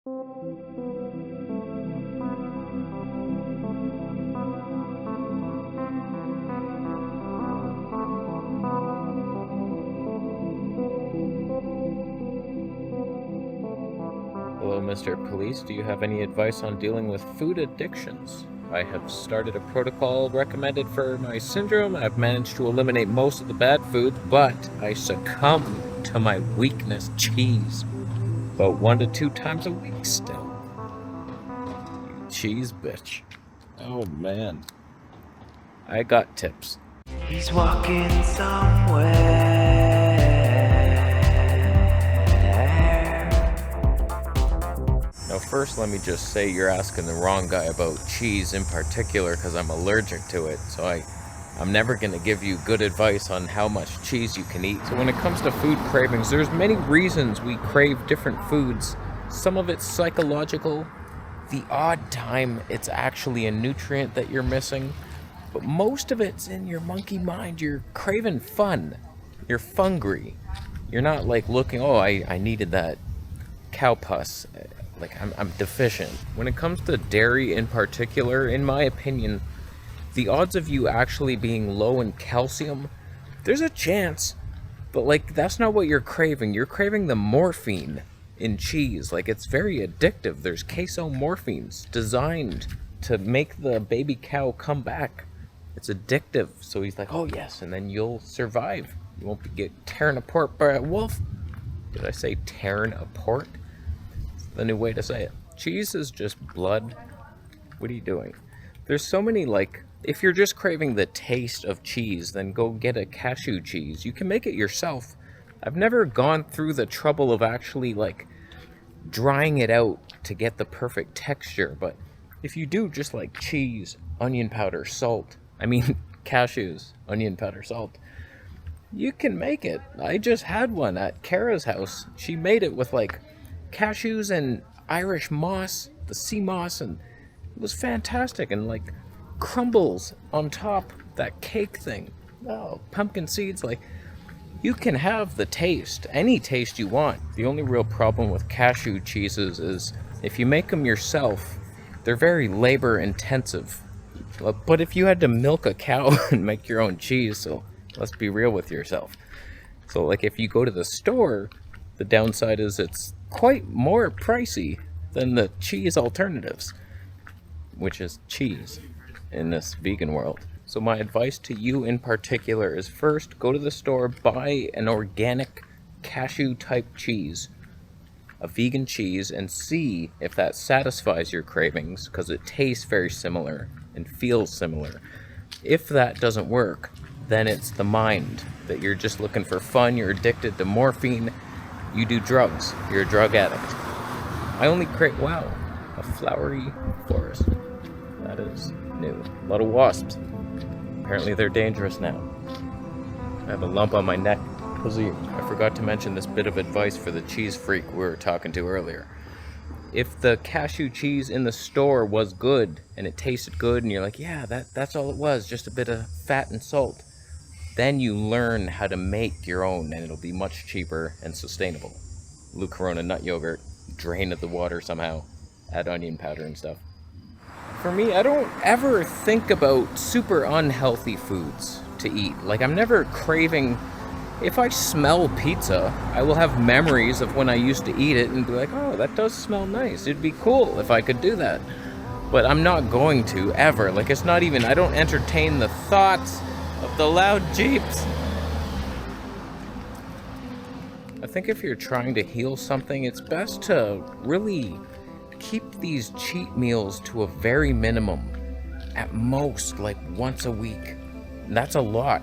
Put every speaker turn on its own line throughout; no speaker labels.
Hello, Mr. Police. Do you have any advice on dealing with food addictions? I have started a protocol recommended for my syndrome. I've managed to eliminate most of the bad foods, but I succumb to my weakness, cheese. About 1 to 2 times a week still. You cheese bitch. Oh man. I got tips.
He's walking somewhere.
Now first let me just say you're asking the wrong guy about cheese in particular because I'm allergic to it, so I'm never going to give you good advice on how much cheese you can eat. So when it comes to food cravings, there's many reasons we crave different foods. Some of it's psychological. The odd time it's actually a nutrient that you're missing. But most of it's in your monkey mind. You're craving fun. You're fungry. You're not like looking, oh, I needed that cow pus. Like I'm deficient. When it comes to dairy in particular, in my opinion, the odds of you actually being low in calcium, there's a chance, but like that's not what you're craving. You're craving the morphine in cheese. Like it's very addictive. There's casomorphines designed to make the baby cow come back. It's addictive. So he's like, oh yes, and then you'll survive. You won't get tearing apart by a wolf. Did I say tearing apart? The new way to say it. Cheese is just blood. What are you doing? There's so many, like, if you're just craving the taste of cheese, then go get a cashew cheese. You can make it yourself. I've never gone through the trouble of actually, like, drying it out to get the perfect texture, but if you do just like cheese, onion powder, salt, cashews, onion powder, salt, you can make it. I just had one at Kara's house. She made it with, like, cashews and Irish moss, the sea moss, and it was fantastic. And like crumbles on top, that cake thing. Oh, pumpkin seeds. Like, you can have the taste, any taste you want. The only real problem with cashew cheeses is if you make them yourself, they're very labor intensive. But if you had to milk a cow and make your own cheese, so let's be real with yourself. So like if you go to the store, the downside is it's quite more pricey than the cheese alternatives, which is cheese in this vegan world. So my advice to you in particular is first, go to the store, buy an organic cashew type cheese, a vegan cheese, and see if that satisfies your cravings, because it tastes very similar and feels similar. If that doesn't work, then it's the mind, that you're just looking for fun, you're addicted to morphine, you do drugs, you're a drug addict. I only crave, wow, a flowery forest. That is new. A lot of wasps. Apparently they're dangerous now. I have a lump on my neck. I forgot to mention this bit of advice for the cheese freak we were talking to earlier. If the cashew cheese in the store was good and it tasted good and you're like, yeah, that's all it was, just a bit of fat and salt, then you learn how to make your own and it'll be much cheaper and sustainable. Blue Corona nut yogurt, drain the water somehow, add onion powder and stuff. For me, I don't ever think about super unhealthy foods to eat. Like, I'm never craving. If I smell pizza, I will have memories of when I used to eat it and be like, oh, that does smell nice. It'd be cool if I could do that. But I'm not going to, ever. Like, it's not even, I don't entertain the thoughts of the loud Jeeps. I think if you're trying to heal something, it's best to really keep these cheat meals to a very minimum. At most, like once a week. And that's a lot.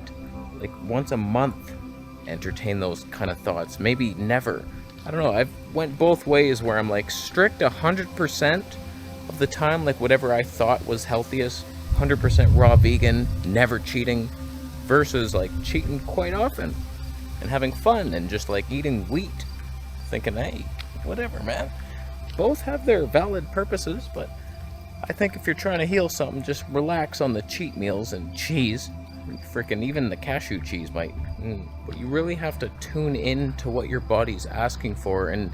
Like once a month, entertain those kind of thoughts. Maybe never. I don't know, I've went both ways where I'm like strict 100% of the time, like whatever I thought was healthiest, 100% raw vegan, never cheating, versus like cheating quite often and having fun and just like eating wheat, thinking, hey, whatever, man. Both have their valid purposes, but I think if you're trying to heal something, just relax on the cheat meals and cheese. Freaking even the cashew cheese might. But you really have to tune in to what your body's asking for and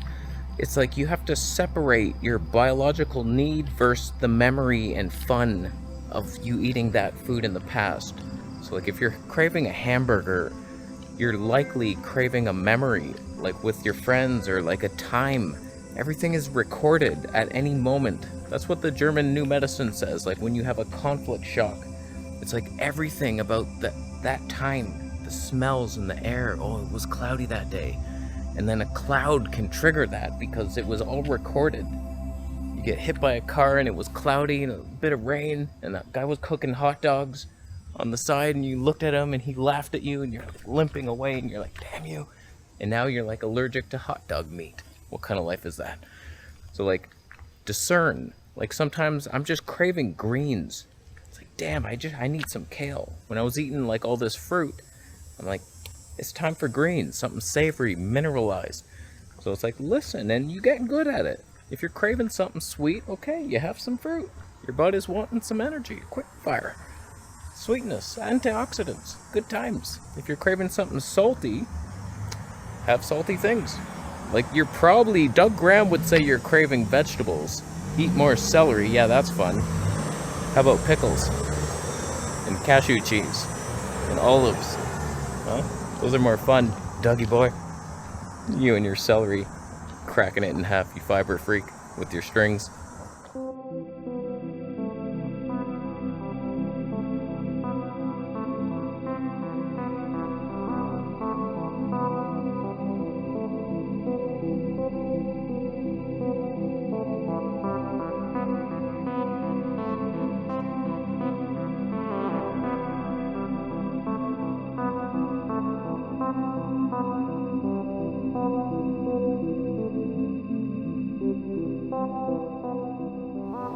It's like you have to separate your biological need versus the memory and fun of you eating that food in the past. So like if you're craving a hamburger, you're likely craving a memory, like with your friends or like a time. Everything is recorded at any moment. That's what the German New Medicine says. Like when you have a conflict shock, it's like everything about that time, the smells in the air. Oh, it was cloudy that day. And then a cloud can trigger that because it was all recorded. You get hit by a car and it was cloudy and a bit of rain, and that guy was cooking hot dogs on the side, and you looked at him and he laughed at you, and you're like limping away and you're like, damn you. And now you're like allergic to hot dog meat. What kind of life is that? So like, discern. Like sometimes I'm just craving greens. It's like, damn, I need some kale. When I was eating like all this fruit, I'm like, it's time for greens, something savory, mineralized. So it's like, listen, and you get good at it. If you're craving something sweet, okay, you have some fruit. Your body's wanting some energy, quick fire. Sweetness, antioxidants, good times. If you're craving something salty, have salty things. Like Doug Graham would say you're craving vegetables. Eat more celery, yeah, that's fun. How about pickles? And cashew cheese? And olives? Huh? Those are more fun, Dougie boy. You and your celery, cracking it in half, you fiber freak, with your strings.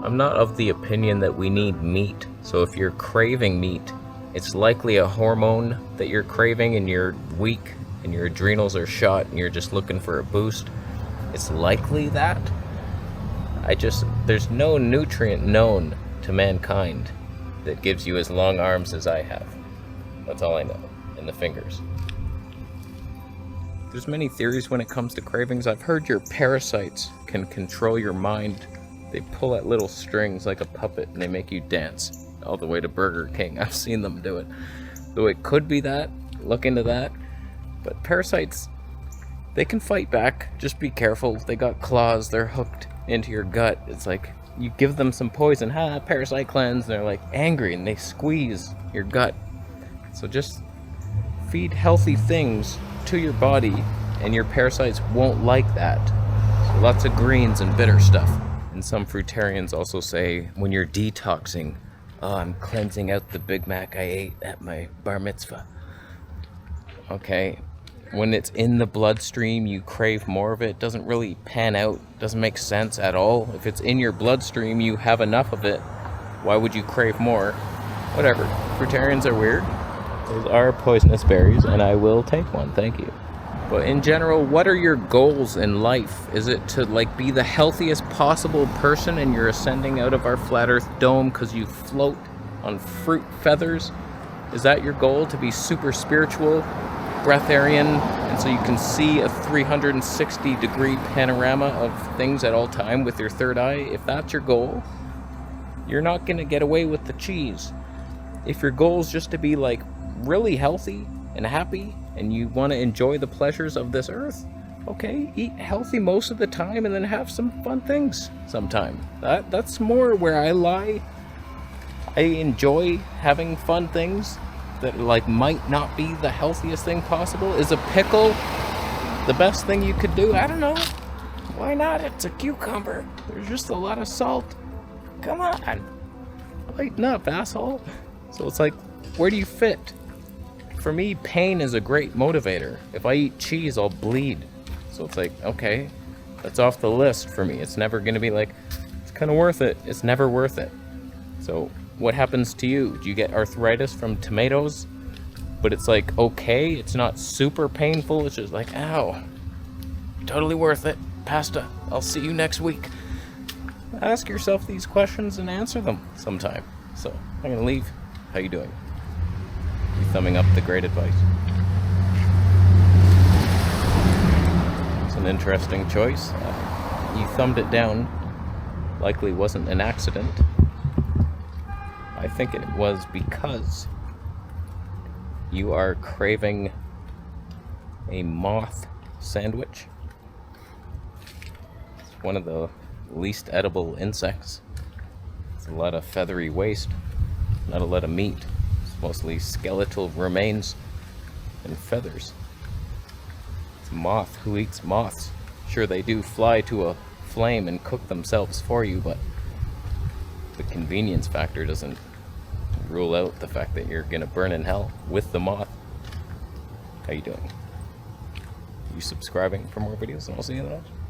I'm not of the opinion that we need meat. So if you're craving meat, it's likely a hormone that you're craving and you're weak and your adrenals are shot and you're just looking for a boost. It's likely that. There's no nutrient known to mankind that gives you as long arms as I have. That's all I know. And the fingers. There's many theories when it comes to cravings. I've heard your parasites can control your mind. They pull at little strings like a puppet and they make you dance all the way to Burger King. I've seen them do it. So it could be that. Look into that. But parasites, they can fight back. Just be careful. They got claws. They're hooked into your gut. It's like you give them some poison. Parasite cleanse. And they're like angry and they squeeze your gut. So just feed healthy things to your body and your parasites won't like that. So lots of greens and bitter stuff. And some fruitarians also say when you're detoxing, oh, I'm cleansing out the Big Mac I ate at my bar mitzvah. Okay, when it's in the bloodstream, you crave more of it. It doesn't really pan out, doesn't make sense at all. If it's in your bloodstream, you have enough of it. Why would you crave more? Whatever, fruitarians are weird. Those are poisonous berries, and I will take one, thank you. But in general, what are your goals in life? Is it to like be the healthiest possible person and you're ascending out of our flat earth dome because you float on fruit feathers? Is that your goal, to be super spiritual, breatharian, and so you can see a 360-degree panorama of things at all time with your third eye? If that's your goal, you're not going to get away with the cheese. If your goal is just to be like really healthy and happy, and you want to enjoy the pleasures of this earth, okay, eat healthy most of the time and then have some fun things sometime. That's more where I lie. I enjoy having fun things that like might not be the healthiest thing possible. Is a pickle the best thing you could do? I don't know. Why not? It's a cucumber. There's just a lot of salt. Come on. Lighten up, asshole. So it's like, where do you fit? For me, pain is a great motivator. If I eat cheese, I'll bleed. So it's like, okay, that's off the list for me. It's never going to be like, it's kind of worth it. It's never worth it. So what happens to you? Do you get arthritis from tomatoes? But it's like, okay, it's not super painful. It's just like, ow, totally worth it. Pasta, I'll see you next week. Ask yourself these questions and answer them sometime. So I'm going to leave. How you doing? You thumbing up the great advice? It's an interesting choice. you thumbed it down likely wasn't an accident. I think it was because you are craving a moth sandwich. It's one of the least edible insects. It's a lot of feathery waste, not a lot of meat. It's mostly skeletal remains and feathers. It's a moth. Who eats moths? Sure, they do fly to a flame and cook themselves for you, but the convenience factor doesn't rule out the fact that you're gonna burn in hell with the moth. How you doing? You subscribing for more videos, and I'll see you in the next one.